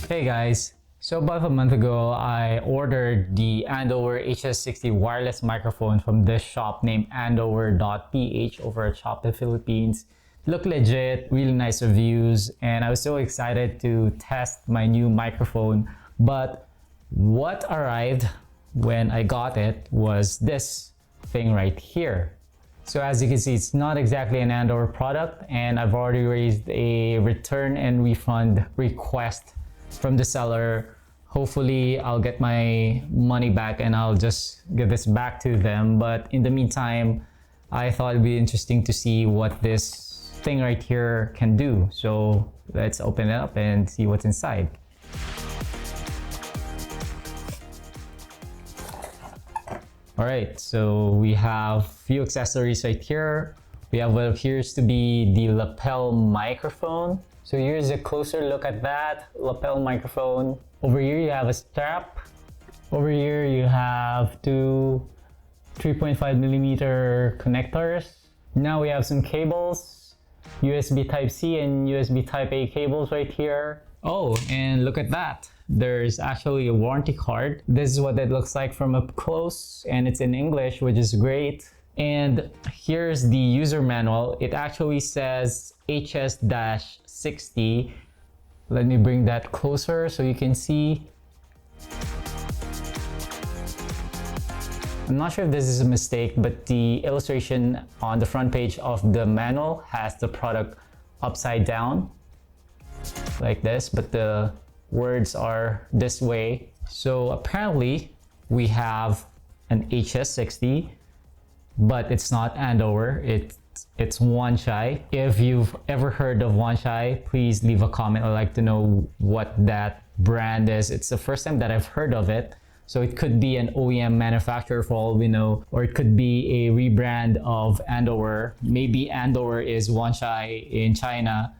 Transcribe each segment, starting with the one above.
Hey guys, so about a month ago I ordered the Andoer HS-60 wireless microphone from this shop named Andoer.ph over at Shopee Philippines. Looked legit, really nice reviews, and I was so excited to test my new microphone. But what arrived when I got it was this thing right here. So as you can see, it's not exactly an Andoer product, and I've already raised a return and refund request from the seller. Hopefully I'll get my money back and I'll just give this back to them. But in the meantime, I thought it'd be interesting to see what this thing right here can do. So let's open it up and see what's inside. Alright, so we have a few accessories right here. We have what appears to be the lapel microphone. So here's a closer look at that lapel microphone. Over here you have a strap. Over here you have two 3.5mm connectors. Now we have some cables, USB Type-C and USB Type-A cables right here. Oh, and look at that. There's actually a warranty card. This is what it looks like from up close, and it's in English, which is great. And here's the user manual. It actually says HS-60. Let me bring that closer so you can see. I'm not sure if this is a mistake, but the illustration on the front page of the manual has the product upside down like this, but the words are this way. So apparently we have an HS-60, but it's not Andoer, it's Hanshuai. If you've ever heard of Hanshuai, please leave a comment. I'd like to know what that brand is. It's the first time that I've heard of it. So it could be an OEM manufacturer for all we know, or it could be a rebrand of Andoer. Maybe Andoer is Hanshuai in China.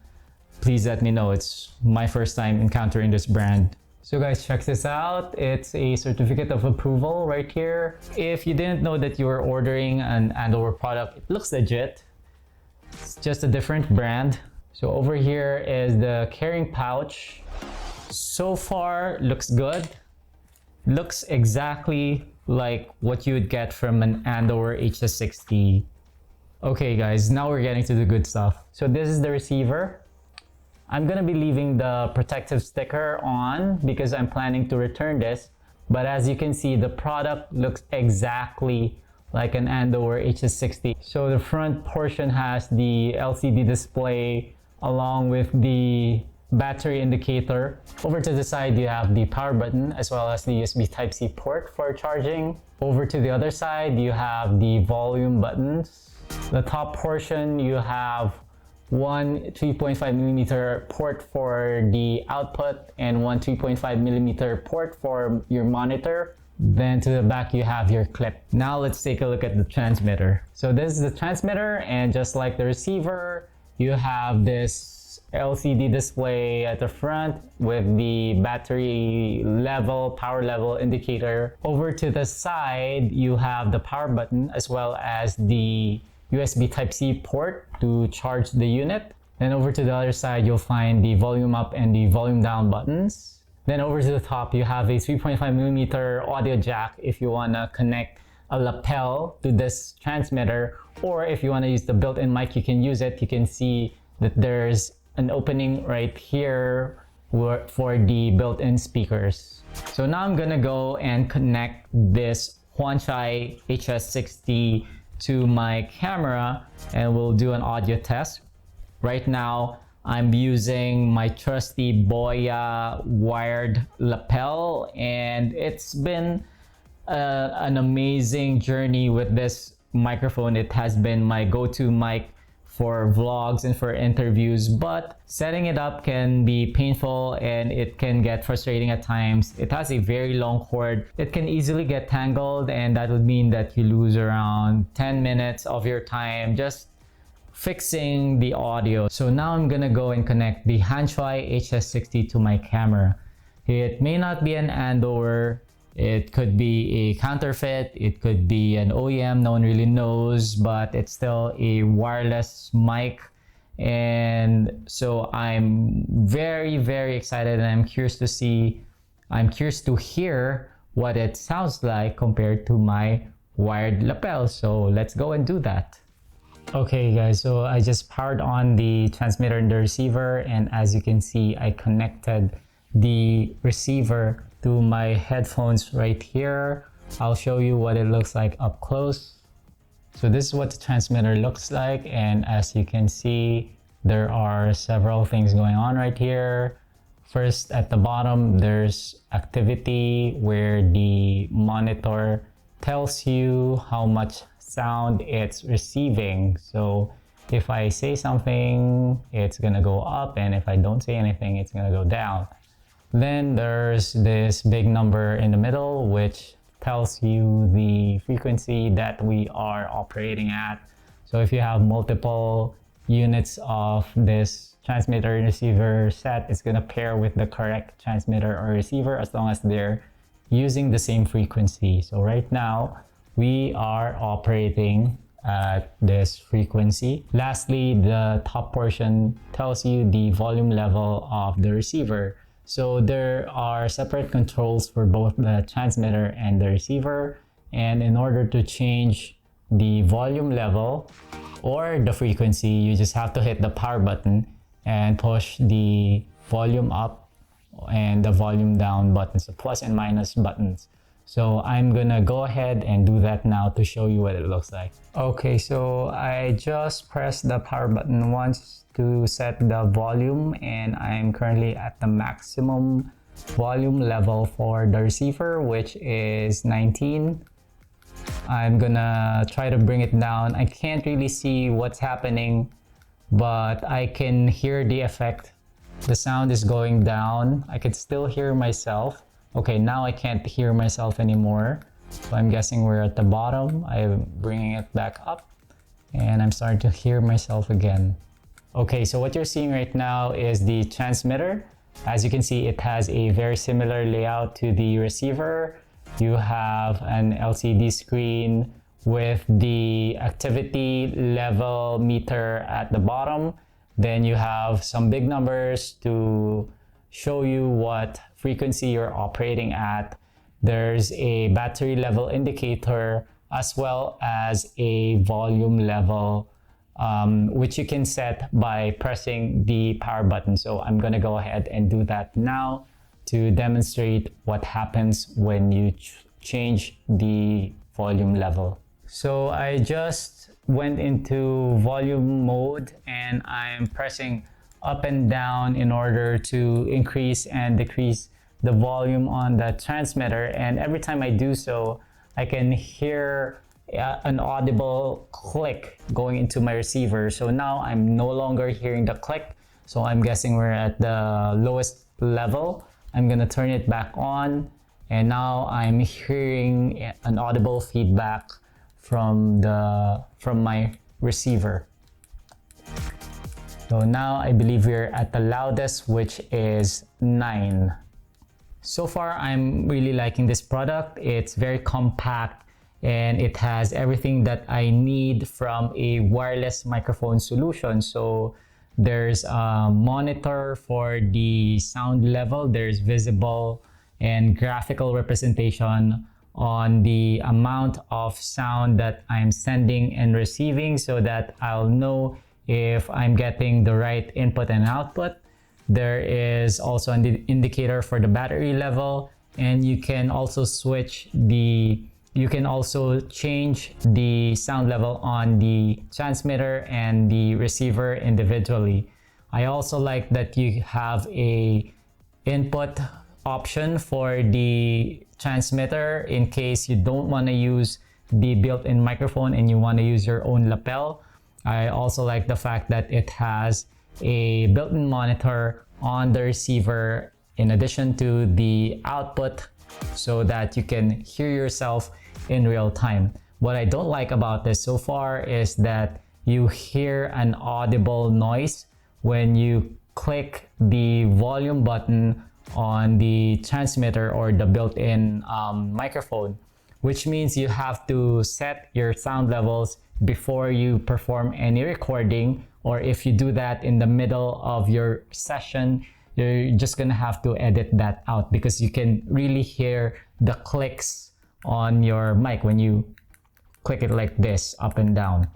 Please let me know. It's my first time encountering this brand. So guys, check this out. It's a certificate of approval right here. If you didn't know that you were ordering an Andoer product, it looks legit. It's just a different brand. So over here is the carrying pouch. So far, looks good. Looks exactly like what you would get from an Andoer HS-60. Okay guys, now we're getting to the good stuff. So this is the receiver. I'm gonna be leaving the protective sticker on because I'm planning to return this. But as you can see, the product looks exactly like an Andoer HS-60. So the front portion has the LCD display along with the battery indicator. Over to the side, you have the power button as well as the USB Type-C port for charging. Over to the other side, you have the volume buttons. The top portion, you have one 3.5mm port for the output and one 3.5mm port for your monitor. Then to the back you have your clip. Now let's take a look at the transmitter. So this is the transmitter, and just like the receiver, you have this LCD display at the front with the battery level, power level indicator. Over to the side, you have the power button as well as the USB Type-C port to charge the unit. Then over to the other side, you'll find the volume up and the volume down buttons. Then over to the top, you have a 3.5mm audio jack if you want to connect a lapel to this transmitter, or if you want to use the built-in mic, you can use it. You can see that there's an opening right here for the built-in speakers. So now I'm gonna go and connect this Hanshuai HS-60 to my camera and we'll do an audio test. Right now I'm using my trusty Boya wired lapel, and it's been an amazing journey with this microphone. It has been my go-to mic for vlogs and for interviews, but setting it up can be painful and it can get frustrating at times. It has a very long cord. It can easily get tangled, and that would mean that you lose around 10 minutes of your time just fixing the audio. So now I'm gonna go and connect the Hanshuai HS-60 to my camera. It may not be an Andoer, it could be a counterfeit, it could be an OEM, no one really knows, but it's still a wireless mic And so I'm very, very excited, and I'm curious to hear what it sounds like compared to my wired lapel. So let's go and do that. Okay guys, so I just powered on the transmitter and the receiver, and as you can see, I connected the receiver to my headphones right here. I'll show you what it looks like up close. So this is what the transmitter looks like, and as you can see, there are several things going on right here. First, at the bottom, there's activity where the monitor tells you how much sound it's receiving. So if I say something, it's gonna go up, and if I don't say anything, it's gonna go down. Then there's this big number in the middle, which tells you the frequency that we are operating at. So if you have multiple units of this transmitter and receiver set, it's gonna pair with the correct transmitter or receiver as long as they're using the same frequency. So right now, we are operating at this frequency. Lastly, the top portion tells you the volume level of the receiver. So there are separate controls for both the transmitter and the receiver. And in order to change the volume level or the frequency, you just have to hit the power button and push the volume up and the volume down buttons, the plus and minus buttons. So I'm gonna go ahead and do that now to show you what it looks like. Okay, so I just pressed the power button once to set the volume, and I'm currently at the maximum volume level for the receiver, which is 19. I'm gonna try to bring it down. I can't really see what's happening, but I can hear the effect. The sound is going down. I could still hear myself. Okay, now I can't hear myself anymore. So I'm guessing we're at the bottom. I'm bringing it back up, and I'm starting to hear myself again. Okay, so what you're seeing right now is the transmitter. As you can see, it has a very similar layout to the receiver. You have an LCD screen with the activity level meter at the bottom. Then you have some big numbers to show you what frequency you're operating at. There's a battery level indicator as well as a volume level, which you can set by pressing the power button. So I'm gonna go ahead and do that now to demonstrate what happens when you change the volume level. So I just went into volume mode, and I'm pressing up and down in order to increase and decrease the volume on the transmitter. And every time I do so, I can hear an audible click going into my receiver. So now I'm no longer hearing the click. So I'm guessing we're at the lowest level. I'm gonna turn it back on, and now I'm hearing an audible feedback from my receiver. So now I believe we're at the loudest, which is 9. So far, I'm really liking this product. It's very compact, and it has everything that I need from a wireless microphone solution. So there's a monitor for the sound level. There's visible and graphical representation on the amount of sound that I'm sending and receiving, so that I'll know if I'm getting the right input and output. There is also an indicator for the battery level, and you can also change the sound level on the transmitter and the receiver individually. I also like that you have a input option for the transmitter in case you don't want to use the built-in microphone and you want to use your own lapel. I also like the fact that it has a built-in monitor on the receiver in addition to the output, so that you can hear yourself in real time. What I don't like about this so far is that you hear an audible noise when you click the volume button on the transmitter or the built-in microphone, which means you have to set your sound levels before you perform any recording or if you do that in the middle of your session, you're just gonna have to edit that out because you can really hear the clicks on your mic when you click it like this, up and down.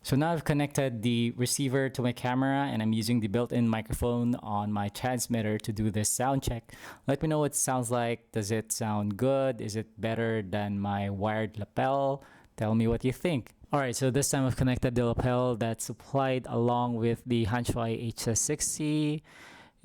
So now I've connected the receiver to my camera and I'm using the built-in microphone on my transmitter to do this sound check. Let me know what it sounds like. Does it sound good? Is it better than my wired lapel? Tell me what you think. Alright, so this time I've connected the lapel that's supplied along with the Hanshuai HS-60.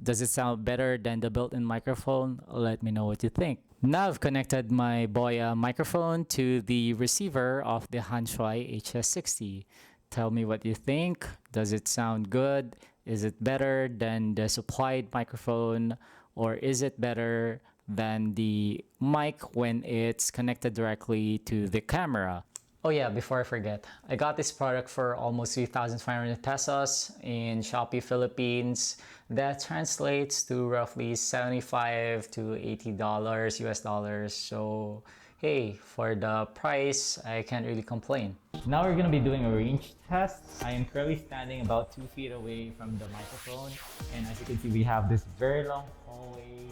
Does it sound better than the built-in microphone? Let me know what you think. Now I've connected my Boya microphone to the receiver of the Hanshuai HS-60. Tell me what you think. Does it sound good? Is it better than the supplied microphone? Or is it better than the mic when it's connected directly to the camera? Oh yeah, before I forget, I got this product for almost 3,500 pesos in Shopee, Philippines. That translates to roughly $75 to $80 US dollars. So hey, for the price, I can't really complain. Now we're gonna be doing a range test. I am currently standing about 2 feet away from the microphone. And as you can see, we have this very long hallway,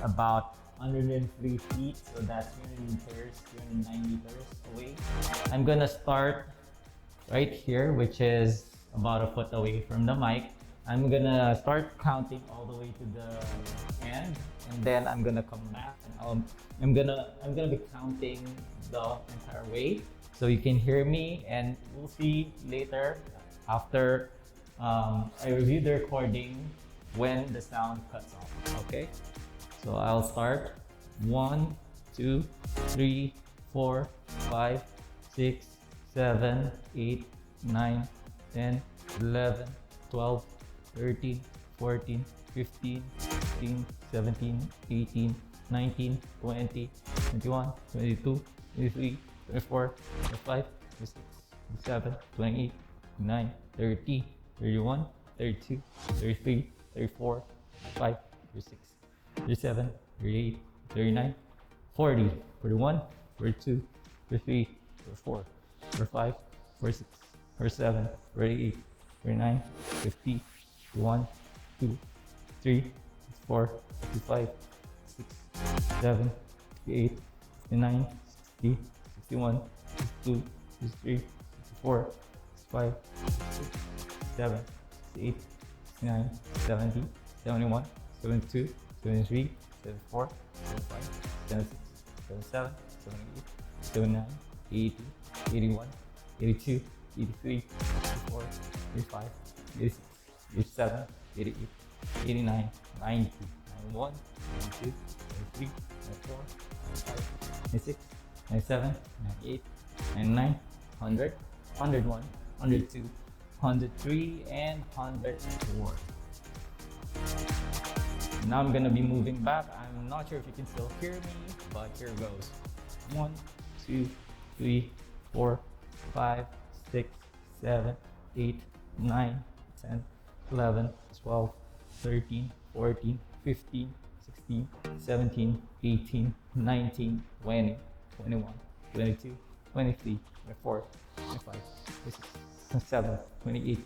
about 103 feet, so that's 300 meters, 309 meters away. I'm gonna start right here, which is about a foot away from the mic. I'm gonna start counting all the way to the end, and then I'm gonna come back and I'm gonna be counting the entire way, so you can hear me, and we'll see later after I review the recording when the sound cuts off. Okay. So I'll start 1, 2, 3, 4, 5, 6, 7, 8, 9, 10, 11, 12, 13, 14, 15, 16, 17, 18, 19, 20, 21, 22, 23, 24, 25, 26, 27, 28, 29, 30, 31, 32, 33, 34, 35, 36. 37, 38, 39, 40, 41, 42, 43, 44, 45, 46, 47, 48, 49, 50, 51, 2, 3, 4, 55, 6, 7, 58, 59, 60, 61, 62, 63, 64, 65, 66, 67, 68, 69, 70, 71, 72, 73, 74, 75, 76, 77, 78, 79, 80, 81, 82, 83, 84, 85, 86, 87, 88, 89, 90, 91, 92, 93, 94, 95, 96, 97, 98, 99, 100, 101, 102, 103, and 104. Now I'm gonna be moving back. I'm not sure if you can still hear me, but here goes. 1, 2, 3, 4, 5, 6, 7, 8, 9, 10, 11, 12, 13, 14, 15, 16, 17, 18, 19, 20, 21, 22, 23, 24, 25, 26, 27, 28,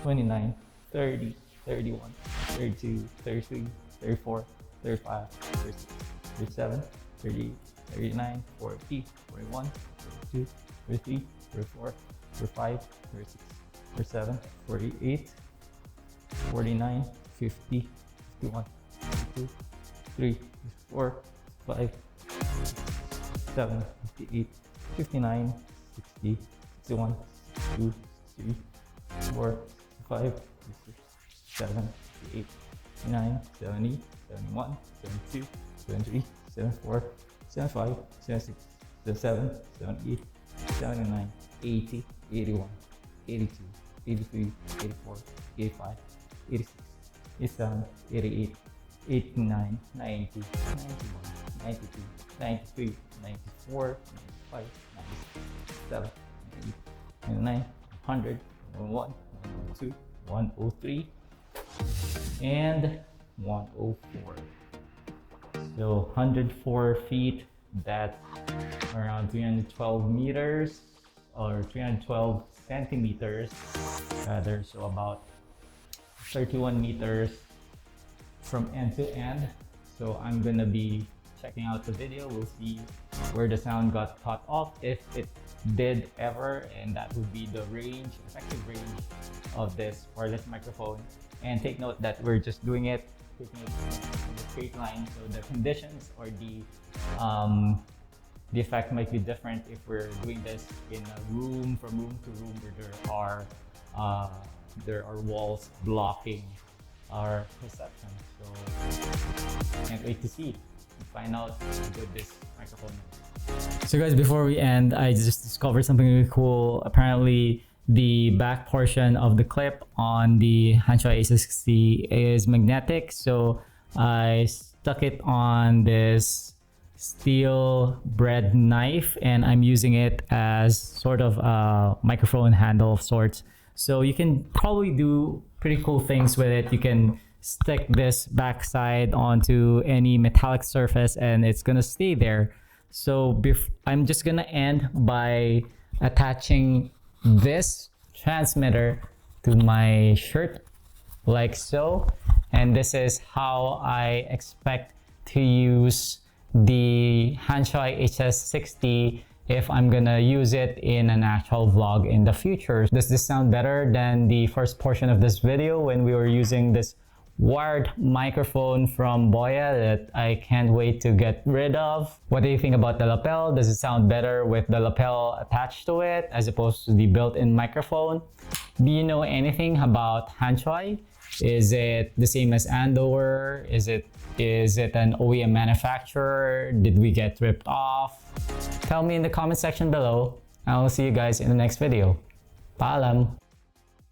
29, 30, 31, 32, 33, 34, 35, 36, 37, 38, 39, 40, 41, 42, 43, 44, 45, 46, 47, 48, 49, 50, 51, 52, 3, 54, 5, 7, 58, 59, 60, 61, 62, 63, 64, 65, 66, 7, 68, 9, 70, 71, 72, 73, 74, 75, 76, 77, 78, 79, 80, 81, 82, 83, 84, 85, 86, 87, 88, 89, 90, 91, 92, 93, 94, 95, 96, 97, 98, 99, 100, 101, 102, 103, and 104. So 104 feet, that's around 312 meters. or 312 centimeters rather, so about 31 meters from end to end. So I'm gonna be checking out the video. We'll see where the sound got cut off, if it did ever, and that would be the range, effective range of this wireless microphone. And take note that we're just doing it, taking it in a straight line, so the conditions or the effect might be different if we're doing this in a room, from room to room, where there are walls blocking our perception. So can't wait to see and find out how good this microphone is. So guys, before we end, I just discovered something really cool. Apparently the back portion of the clip on the Hanshuai HS-60 is magnetic, so I stuck it on this steel bread knife and I'm using it as sort of a microphone handle of sorts. So you can probably do pretty cool things with it. You can stick this backside onto any metallic surface and it's gonna stay there. So I'm just gonna end by attaching this transmitter to my shirt like so, and this is how I expect to use the Hanshuai HS-60 if I'm gonna use it in an actual vlog in the future. Does this sound better than the first portion of this video when we were using this wired microphone from Boya that I can't wait to get rid of? What do you think about the lapel? Does it sound better with the lapel attached to it as opposed to the built-in microphone? Do you know anything about Hanshuai? Is it the same as Andoer? Is it an OEM manufacturer? Did we get ripped off? Tell me in the comment section below. I will see you guys in the next video. Paalam!